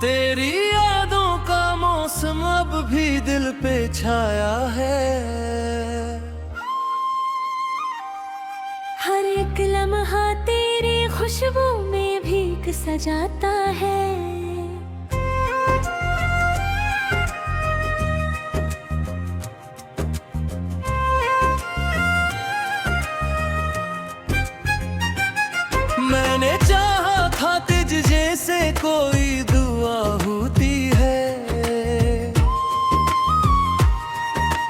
तेरी यादों का मौसम अब भी दिल पे छाया है। हर एक लम्हा तेरी खुशबू में भीग सजाता है। मैंने चाहा था तुझ जैसे कोई दुआ होती है।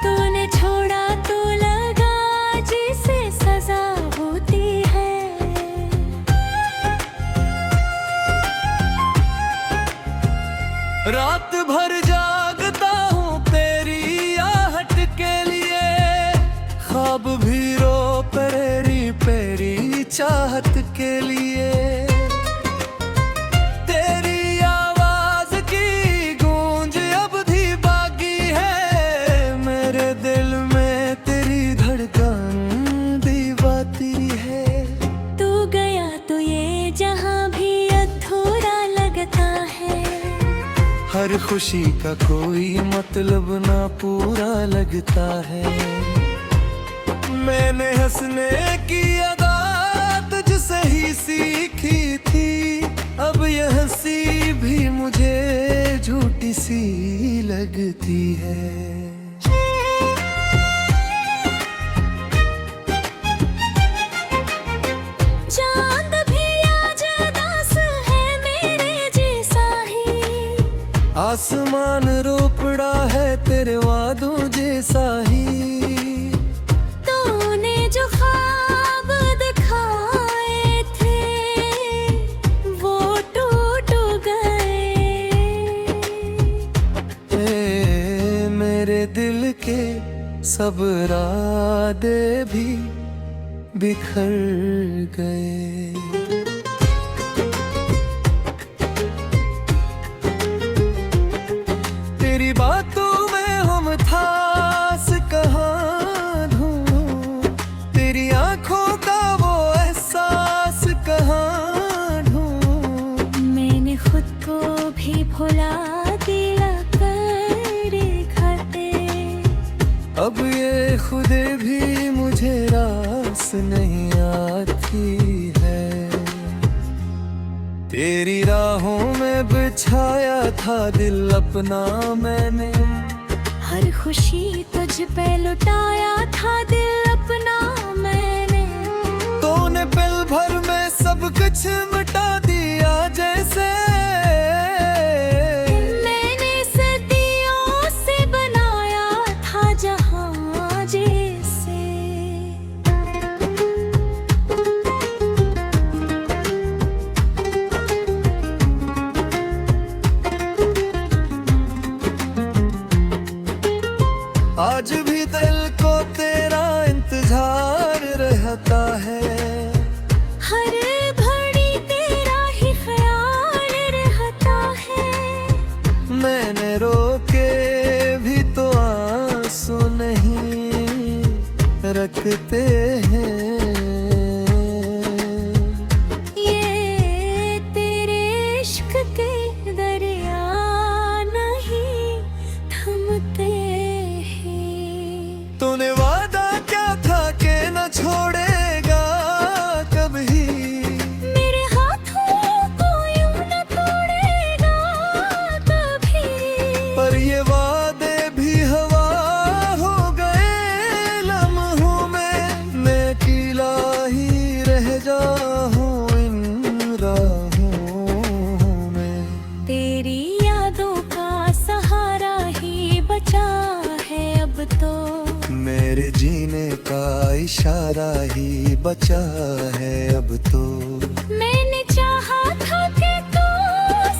तूने छोड़ा तो लगा जैसे सजा होती है। रात भर जागता हूँ तेरी आहट के लिए, ख्वाब भी रो पेरी पेरी चाहत के लिए। तेरी आवाज की गूंज अब भी बाकी है, मेरे दिल में तेरी धड़कन दीवाती है। तू गया तो ये जहां भी अधूरा लगता है। हर खुशी का कोई मतलब ना पूरा लगता है। मैंने हंसने की अदा तुझसे ही सीखी थी, अब यह हंसी भी मुझे झूठी सी लगती है। चांद भी आज उदास है मेरे जैसा ही। आसमान रो पड़ा है तेरे वादों जैसा ही। तूने जो ख्वाब दिखाए थे वो टूट गए। मेरे दिल के सब इरादे भी बिखर गए। तेरी बातों में हम थास कहाँ ढूंढूं, तेरी आंखों का वो एहसास कहाँ ढूंढूं। मैंने खुद को भी भुला दिया कर खाते। अब ये खुदे भी मुझे रास नहीं आती है। तेरी राहों में बिछाया था दिल अपना मैंने, हर खुशी तुझ पे लुटाया था दिल अपना मैंने। तूने पल भर में सब कुछ मिटा दिया जैसे। मैंने सदियों से बनाया था जहां जैसे। आज भी दिल को तेरा इंतजार रहता है। हर घड़ी तेरा ही ख्याल रहता है। मैंने रोके भी तो आंसू नहीं रखते हैं। ये तेरे इश्क के दरिया नहीं थमते हैं। तूने वादा क्या था कि न छोड़ेगा कभी, मेरे हाथों को यूं न तोड़ेगा कभी। पर ये वादे भी हवा हो गए लम्हों में। मैं अकेला ही रह जाऊं इन राहों में। तेरी यादों का सहारा ही बचा है अब तो। मेरे जीने का इशारा ही बचा है अब तो। मैंने चाहा था कि तू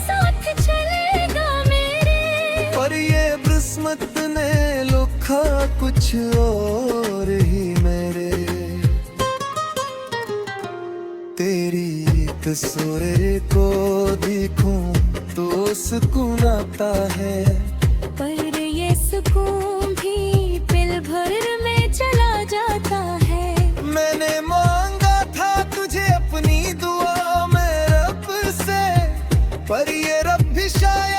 साथ चलेगा मेरे, पर ये किस्मत ने लिखा कुछ और ही मेरे। तेरी तस्वीर को देखूं तो सुकून आता है। पर ये सुकून भी पल भर में चला जाता है। मैंने मांगा था तुझे अपनी दुआ में रब से, पर ये रब भी शायद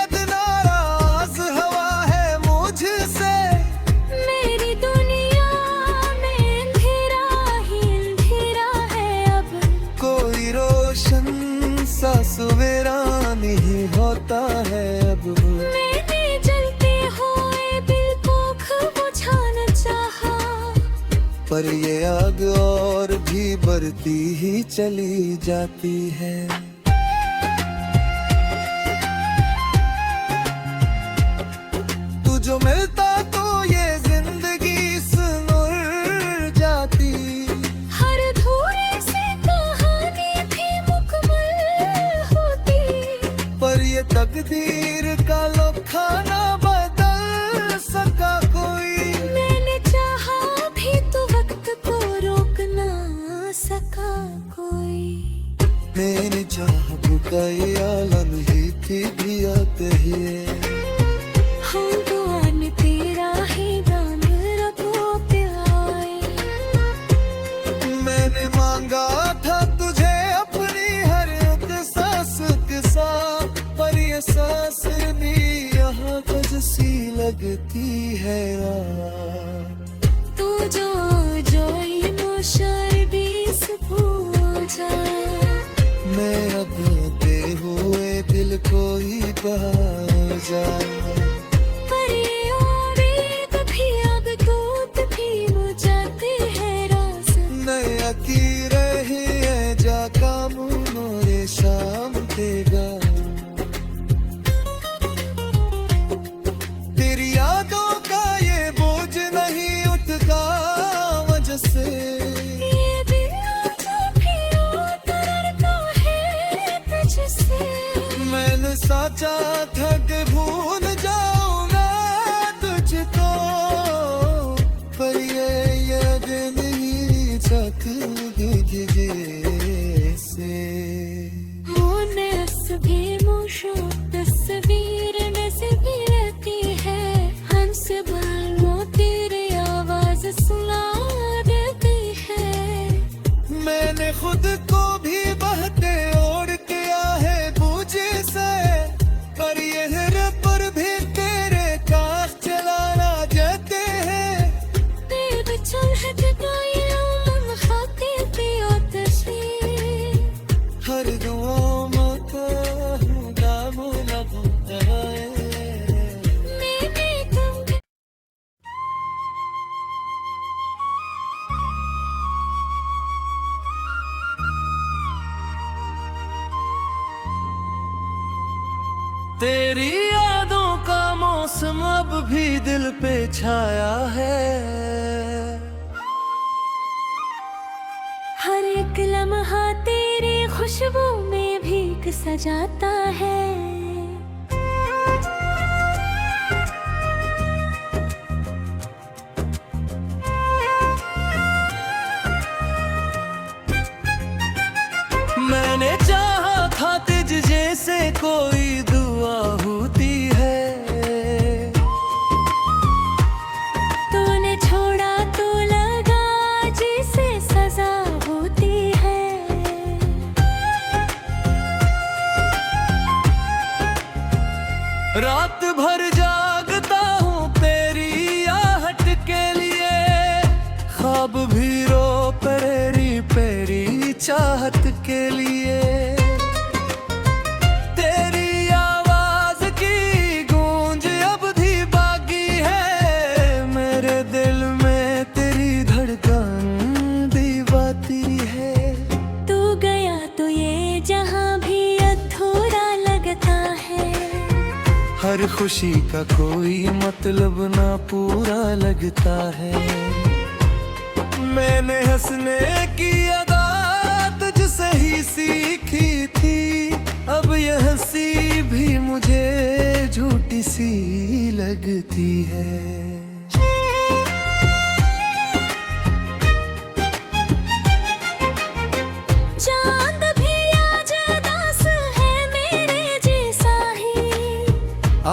पर ये आग और भी बढ़ती ही चली जाती है। तू जो मिलता तो ये जिंदगी सुलझ जाती। हर अधूरे से कहानी भी मुकम्मल होती। पर ये तकदीर का लोखा ना बदल सका कोई। मैंने चाहा भी तो वक्त को रोक ना सका कोई। मैंने चाह बुकाई आलम ही थी भी आते ही हम दुआन तेरा ही दान रखो प्याए। मैंने मांगा था तुझे अपनी हर एक सांस के साथ। पर ये सांस भी यहाँ सी लगती है रात। तू जो जोई मुशार बीस भूल जा। मैं अब दे हुए दिल को ही पा जा। पर ये उम्मीद भी अब दूत भी बुझाती है रास। नया की रही है जा काम मोरे शाम देगा। तेरी यादों का ये बोझ नहीं उठता वजह से। ये दिल जो भी उतरता है तुझसे। मैंने सोचा था कि भूल जाऊं मैं तुझको। पर ये दिन ही सकती से। मोने भी मुशो तस्वीर में से भी रहती है। हंस बालों तेरी आवाज सुना देती है। मैंने खुद को भी बहते ओढ़ के है बूझे से। पर ये पर भी तेरे काख चलाना जाते हैं। तेरे चल है जगाई लम्हाते पियोत से। हर दुआ माता हूँ दामों लगता है। मैंने तुम तेरी यादों का मौसम अब भी दिल पे छाया है। हर एक लम्हा तेरी खुशबू में भीग सजाता है। मैंने चाहा था तुझ जैसे कोई दुआ होती है। तूने छोड़ा तो लगा जिसे सजा होती है। रात भर जागता हूँ तेरी आहट के लिए। ख्वाब भी रो पेरी पेरी चाहत के लिए। तेरी आवाज की गूंज अब भी बाकी है। मेरे दिल में तेरी धड़कन दीवाती है। तू गया तो ये जहां भी अधूरा लगता है। हर खुशी का कोई मतलब ना पूरा लगता है। मैंने हंसने की अदा तुझसे ही सीखी थी। अब यह हंसी भी मुझे झूठी सी लगती है। चांद भी आज उदास है मेरे जैसा ही।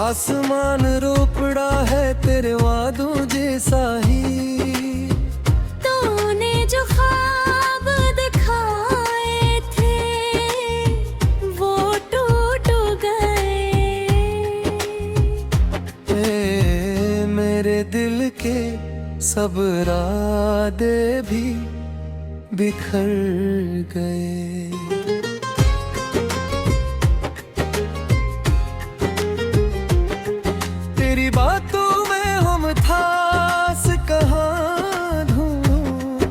आसमान रो पड़ा है तेरे वादों जैसा ही। तूने जो ख्वाब दिखाए थे वो टूट गए। मेरे दिल के सब इरादे भी बिखर गए। तेरी बातों में हम थास कहाँ ढूंढूं।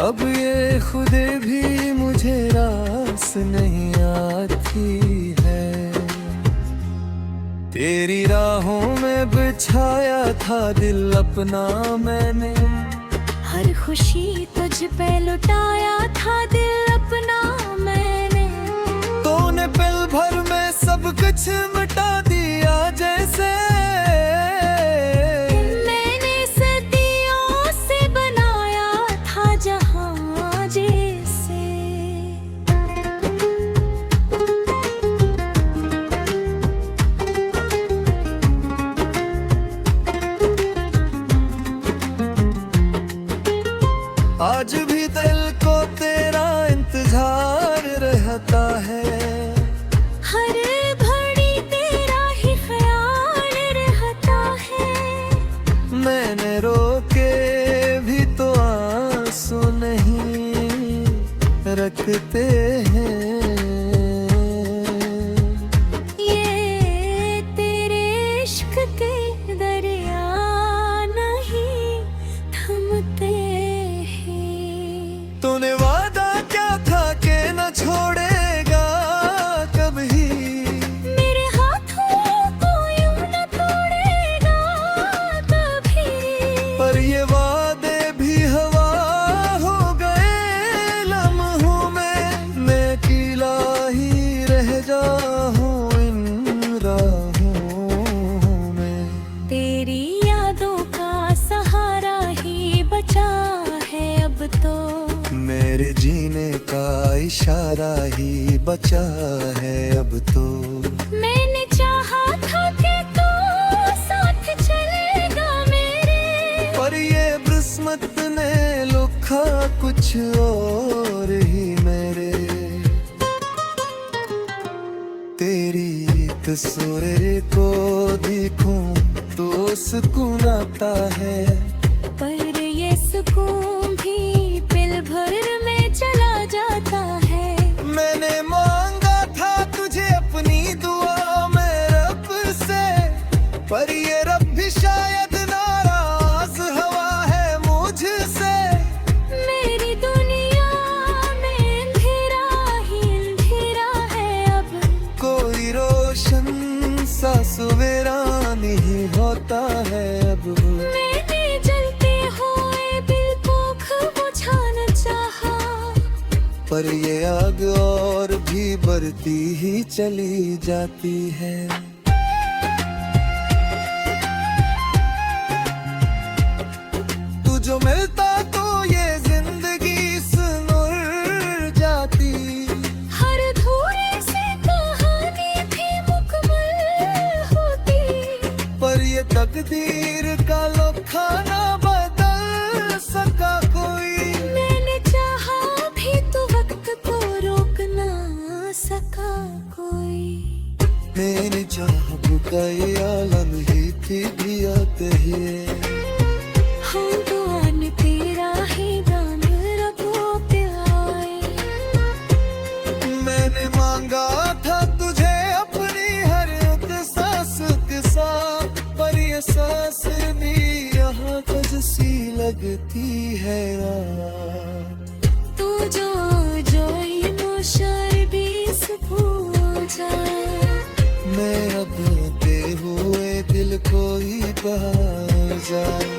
अब ये खुदे भी मुझे रास नहीं आती है। तेरी राहों में बिछाया था दिल अपना मैंने, हर खुशी तुझ पे लुटाया था दिल अपना मैंने। तूने पल भर में सब कुछ मिटा दिया जैसे, मैंने सदियों से बनाया था जहां जैसे। आज भी दिल को तेरा इंतजार रहता है, हर घड़ी तेरा ही ख्याल रहता है। मैंने रोके भी तो आंसू नहीं रखते हैं। ये तेरे इश्क के दरिया नहीं थमते हैं। तूने वादा क्या था कि न छोड़ेगा कभी, मेरे हाथों को यूं न तोड़ेगा कभी। पर ये वादे भी हवा हो गए लम्हों में। मैं अकेला ही रह जाऊं इन राहों में। तेरी यादों का सहारा ही बचा है अब तो, मेरे जीने का इशारा ही बचा है अब तो। मैंने चाहा था कि तू साथ चलेगा मेरे, पर ये किस्मत ने लिखा कुछ और ही मेरे। तेरी तस्वीर को देखूं तो सुकून आता है, पर ये सुकून भी पल भर में चला जाता है। मैंने मांगा था तुझे अपनी दुआ में रब से, पर ये रब भी शायद नाराज हवा है मुझसे। मेरी दुनिया में अंधेरा ही अंधेरा है अब, कोई रोशन सा सवेरा नहीं होता है अब। मैंने जलते हुए दिल को बुझाना चाहा, पर ये आग और भी बढ़ती ही चली जाती है। तू जो मिलता तो ये जिंदगी सुनुर जाती, हर धूरे से कहानी भी मुकम्मल होती। पर ये तकदीर का लोखा ना बदल सका कोई। मैंने चाहा भी तो वक्त को रोक ना सका कोई। मैंने चाह बुकाए आलम ही थी भी आते ही। हम दुआन तेरा ही दान रखो पे आए। मैंने मांगा था तुझे अपनी हर एक सांस के साथ, पर ये सांस भी यहाँ सी लगती है रात। तू जो जो मुशर भी भूल जाए, मैं अब दे हुए दिल को ही बाहर जाए।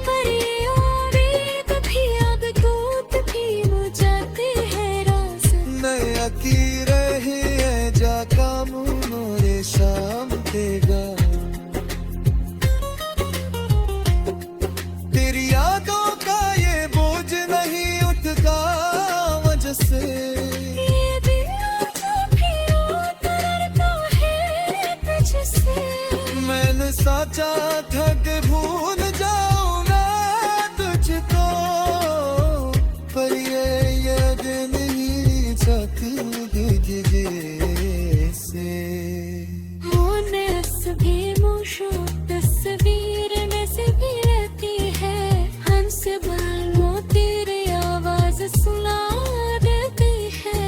पर ये उम्मीद भी अब दूत भी बुझाते हैं रास। नया की रही है जाका मुनोरे शाम देगा। तेरी यादों का ये बोझ नहीं उठता वजह से। ये दिल जो भी उतरता है तुझसे। मैंने सोचा था कि भूल जाऊं ना तुझको, पर ये याद नहीं जाती जैसे। मुनस भी मुशो तस्वीर में से भी रहती है, हंस बालों तेरी आवाज सुना देती है।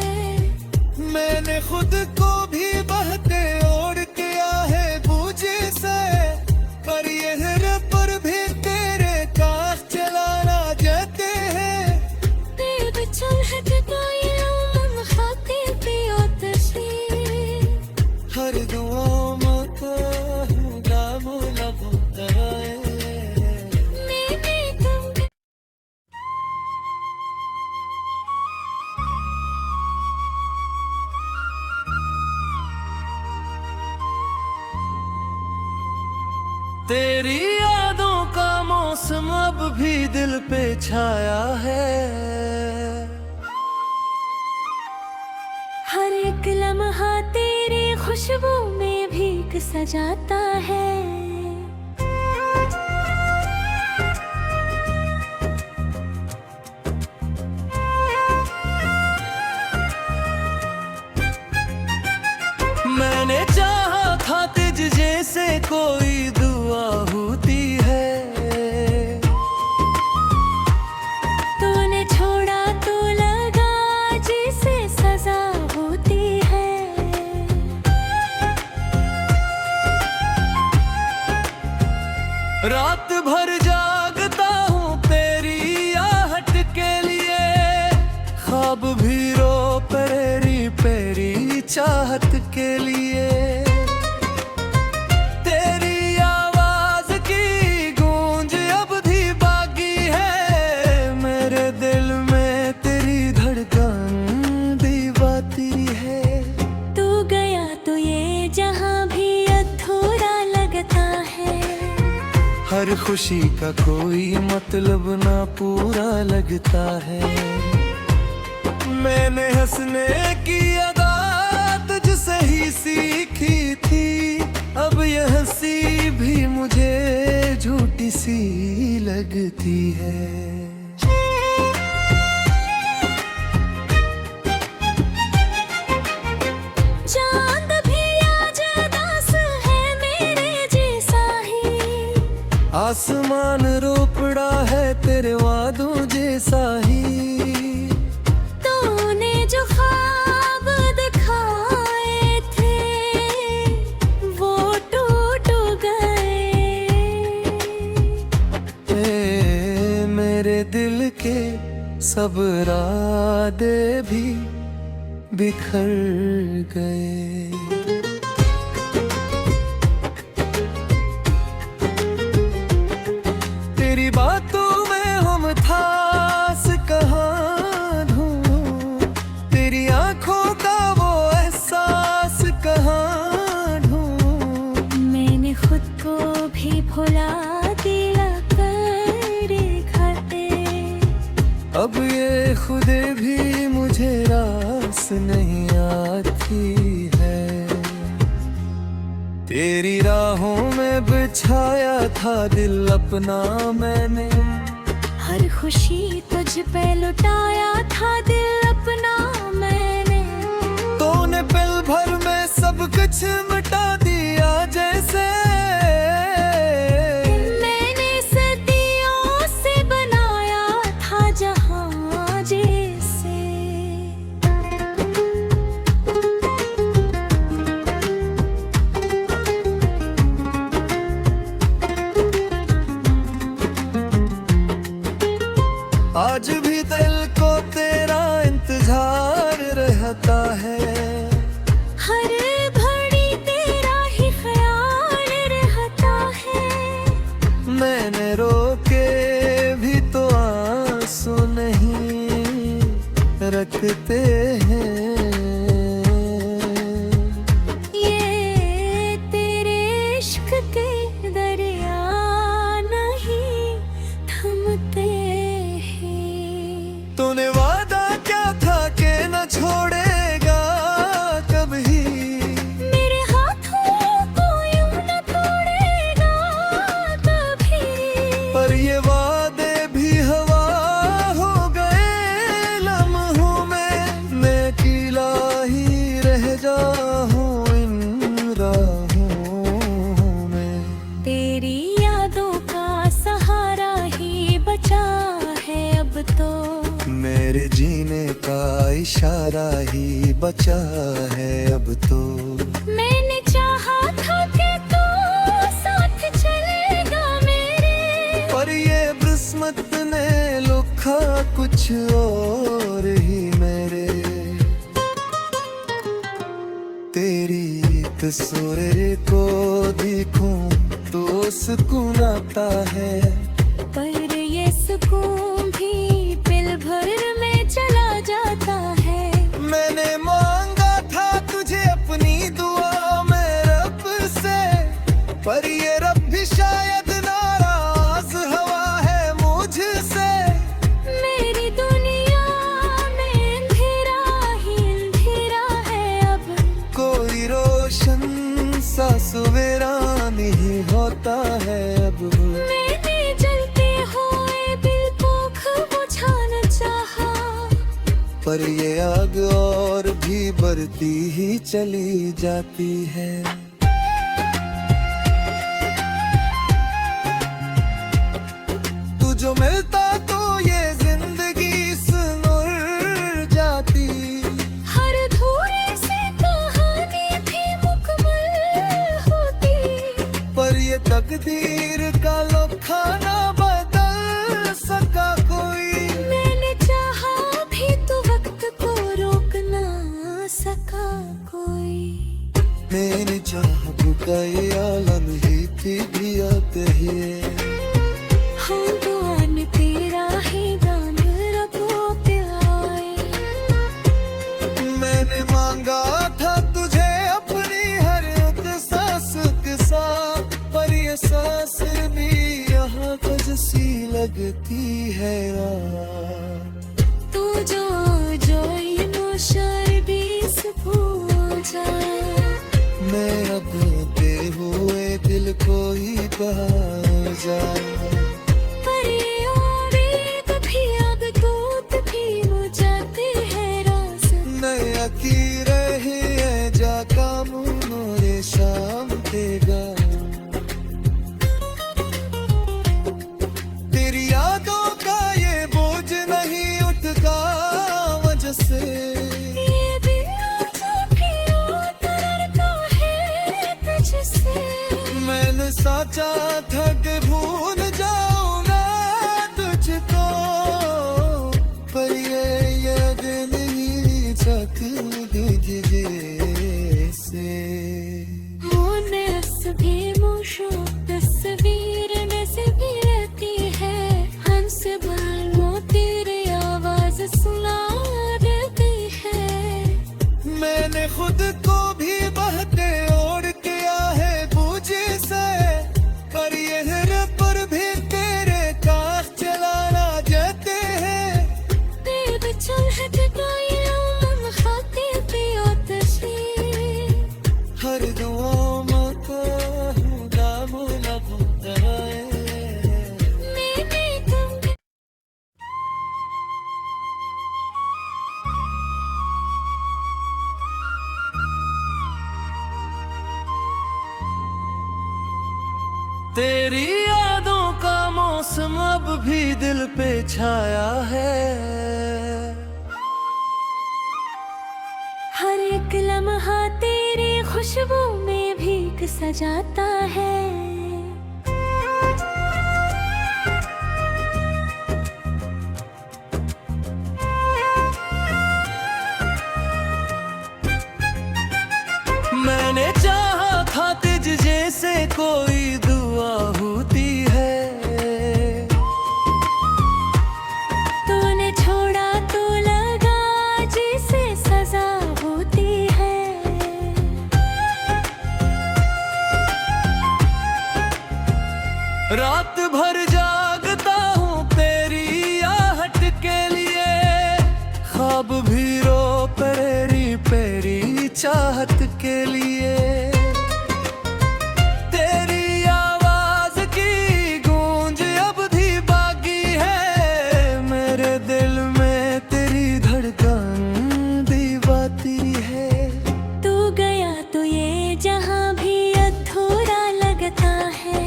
मैंने खुद को भी बहते ओढ़ किया है बूझ से, पर ये पर भी तेरे काख चलाना जाते हैं। तेरी यादों का मौसम अब भी दिल पे छाया है। हर एक लम्हा तेरी खुशबू में भीग सजाता है। मैंने चाहा था तुझ जैसे कोई दुआ होती है। तूने छोड़ा तो लगा जैसे सजा होती है। रात भर जागता हूँ तेरी आहट के लिए, ख्वाब भी रो पेरी पेरी चाहत के लिए। तेरी आवाज की गूंज अब भी बाकी है, मेरे दिल में तेरी धड़कन दीवाती है। तू गया तो ये जहां भी अधूरा लगता है। हर खुशी का कोई मतलब ना पूरा लगता है। मैंने हंसने की अदा तुझसे ही सीखी थी, अब ये हंसी भी मुझे झूठी सी लगती है। चांद भी आज उदास है मेरे जैसा ही। आसमान रो पड़ा है तेरे वादों जैसा ही। तूने जो ख्वाब दिखाए थे वो टूट गए। मेरे दिल के सब इरादे भी बिखर गए। तेरी बातों में हम थास कहाँ ढूंढूं, तेरी आंखों का वो एहसास कहाँ ढूंढूं। मैंने खुद को भी भुला दिया कर खाते। अब ये खुदे भी मुझे रास नहीं आती है। तेरी राहों में बिछाया था दिल अपना मैंने, हर खुशी तुझ पे लुटाया था दिल अपना मैंने। तूने पल भर में सब कुछ मिटा दिया जैसे। मैंने सदियों से बनाया था जहां जैसे। आज भी दिल को तेरा इंतजार रहता है। हर घड़ी तेरा ही ख्याल रहता है। मैंने रोके भी तो आंसू नहीं रखते हैं। ये तेरे इश्क के दरिया नहीं थमते हैं। तूने वादा क्या था कि न छोड़ेगा कभी, मेरे हाथों को यूं न तोड़ेगा कभी। पर ये वादे भी हवा हो गए लम्हों में। मैं अकेला ही रह जाऊं इन राहों में। तेरी यादों का सहारा ही बचा है अब तो। मेरे जीने का इशारा ही बचा है अब तो। मैंने चाहा था कि तू साथ चलेगा मेरे, पर ये किस्मत ने लिखा कुछ और ही मेरे। तेरी तस्वीर को देखूं तो सुकून आता है। पर ये सुकून भी पल भर में चला जाता है। मैंने मांगा था तुझे अपनी दुआ में रब से, पर ये रब भी शायद पर ये आग और भी बढ़ती ही चली जाती है। तू जो मिलता तो ये जिंदगी सुलझ जाती। हर अधूरे से कहानी भी मुकम्मल होती। पर ये तकदीर का लम्हा ना बदल सका कोई। मैंने चाहा भी तो वक्त को रोक ना सका कोई। मैंने चाह बुका ये आलम ही थी भी आते हैं। हाँ दुआ में तेरा ही दाम रबो पे आए। मैंने मांगा था तुझे अपनी हर एक सांस के साथ, पर ये सांस भी यहाँ सी लगती है रात। तू जो जो यूं शर्बीस भूल जा। मैं अब ते हुए दिल को ही बहा जा। पर ये उम्मीद भी अब दूत भी हो जाते हैं रास। नया की रही है जा काम मोरे शाम देगा। तेरी यादों का ये बोझ नहीं उठता वजह से। ये दिल जो भी उतरता है तुझसे। मैंने सोचा था कि भूल जाऊं ना तुझको, पर ये दिन ही चाहती जैसे। मुनस भी मुशो तस्वीर में से भी रहती है। हंस बालों तेरी आवाज सुना देती है। मैंने खुद को भी बहते ओढ़ किया है बूझे से, पर ये पर भी तेरे काश चलाना जाते हैं। तेरे चल है जगाई खाते पियो तशी। हर दुआ माता हूँ दामो न भूतराए। मैंने तुम तेरी यादों का मौसम अब भी दिल पे छाया है। हर एक लम्हा तेरी खुशबू में भीग सजाता है। मैंने चाहा था तुझ जैसे कोई दुआ होती है। तूने छोड़ा तो लगा जैसे सजा होती है। रात भर जागता हूँ तेरी आहट के लिए। ख्वाब भी रो पेरी पेरी चाहत के लिए। तेरी आवाज की गूंज अब भी बाकी है। मेरे दिल में तेरी धड़कन दीवाती है। तू गया तो ये जहां भी अधूरा लगता है।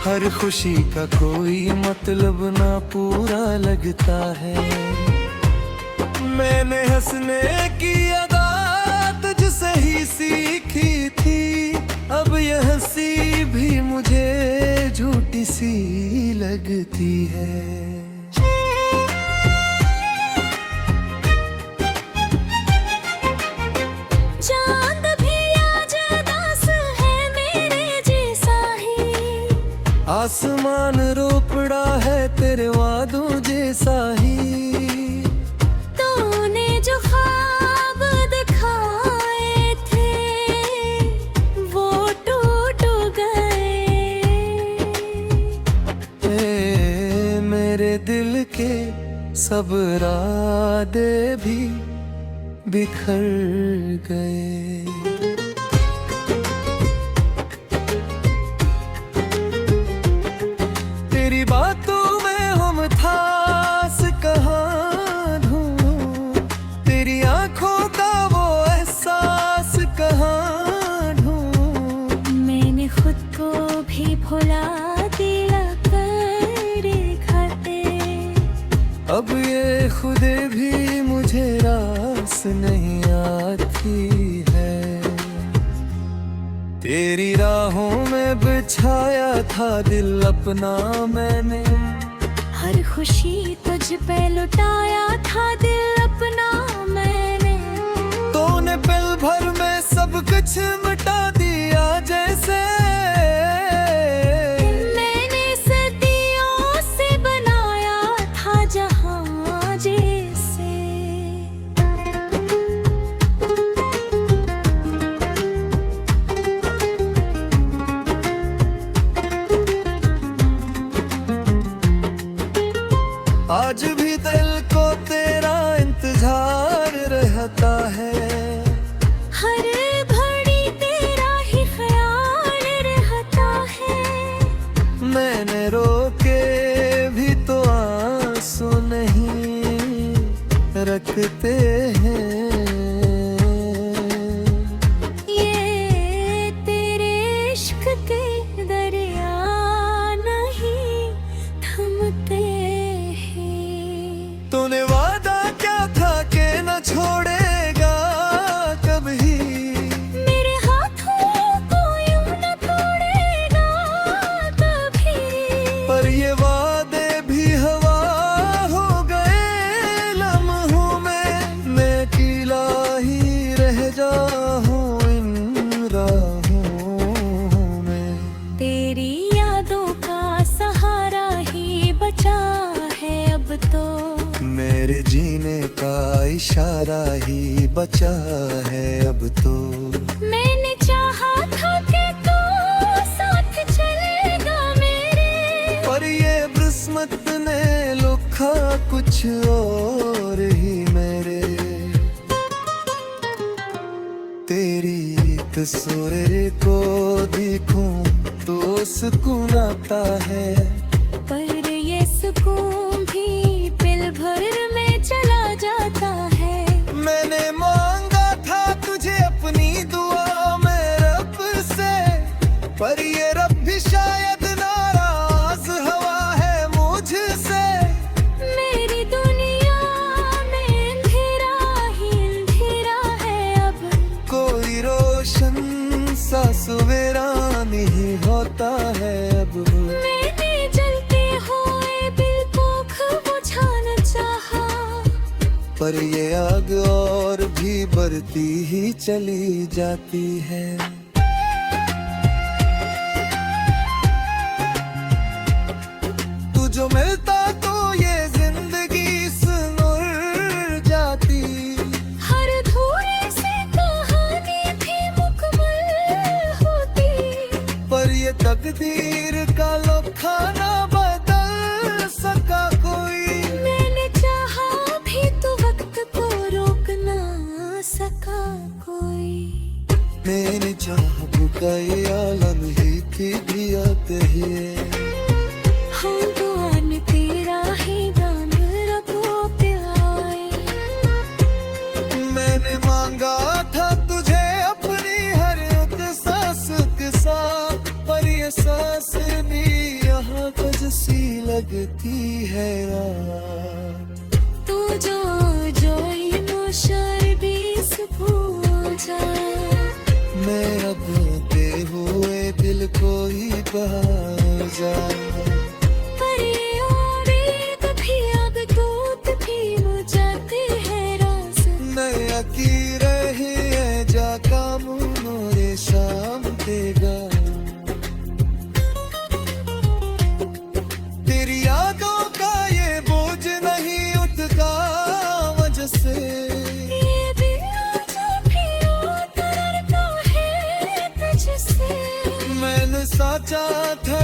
हर खुशी का कोई मतलब ना पूरा लगता है। मैंने हंसने की अदा तुझसे ही सीखी थी। अब ये हंसी भी मुझे झूठी सी लगती है। चांद भी आज उदास है मेरे जैसा ही। आसमान रो पड़ा है तेरे वादों जैसा ही। तूने जो ख्वाब दिखाए थे वो टूट गए। मेरे दिल के सब इरादे भी बिखर गए। तेरी बातों में हम था कहाँ ढूंढूं। अब ये खुदे भी मुझे रास नहीं आती है। तेरी राहों में बिछाया था दिल अपना मैंने, हर खुशी तुझ पे लुटाया था दिल अपना मैंने। तूने पल भर में सब कुछ मिटा दिया जैसे, मैंने सदियों से बनाया था जहां जैसे। आज भी दिल को तेरा इंतजार रहता है, हर घड़ी तेरा ही ख्याल रहता है। मैंने रोके भी तो आंसू नहीं रखते हैं। ये तेरे इश्क के दरिया नहीं थमते हैं। तूने वादा क्या था कि न छोड़ेगा कभी, मेरे हाथों को यूं न तोड़ेगा कभी। पर ये वादे भी हवा हो गए लम्हों में। मैं अकेला ही रह जाऊं इन राहों में। तेरी यादों का सहारा ही बचा है अब तो, मेरे जीने का इशारा ही बचा है अब तो। मैंने चाहा था कि तू साथ चलेगा मेरे, पर ये किस्मत ने लिखा कुछ और ही मेरे। तेरी तस्वीर को देखूं तो सुकून आता है, पर ये सुकून भी पल भर में चला जाता है। मैंने मांगा था तुझे अपनी दुआ में रब से, पर ये रब भी शायद नाराज हवा है मुझसे। मेरी दुनिया में अंधेरा ही अंधेरा है अब, कोई रोशन सा सवेरा नहीं होता है अब। मैंने जलते हुए दिल को बुझाना चाहा, पर ये आग और भी बढ़ती ही चली जाती है। तू जो मिलता तो ये जिंदगी सुनुर जाती, हर धूरे से कहानी भी मुकम्मल होती। पर ये तकदीर का लोखा ना बदल सका कोई। मैंने चाहा भी तो वक्त को रोक ना सका कोई। मैंने चाह बुका ये आलम ही की भी आते हैं। हाँ दुआन तेरा ही दान रखो पिलाए। मैंने मांगा था तुझे अपनी हर एक सांस के साथ, पर ये सांस भी यहाँ कुछ सी लगती है रात। तू जो जो इमोशन भी भूल जा, मैं अब ते हुए दिल को ही बहा जा। पर ये उम्मीद भी अब दूत भी बुझाते हैं राज। नया की रही है जा काम मोरे शाम देगा। तेरी यादों का ये बोझ नहीं उठता वजह से, ये दिल जो भी उतरता है तुझसे। मैंने सोचा था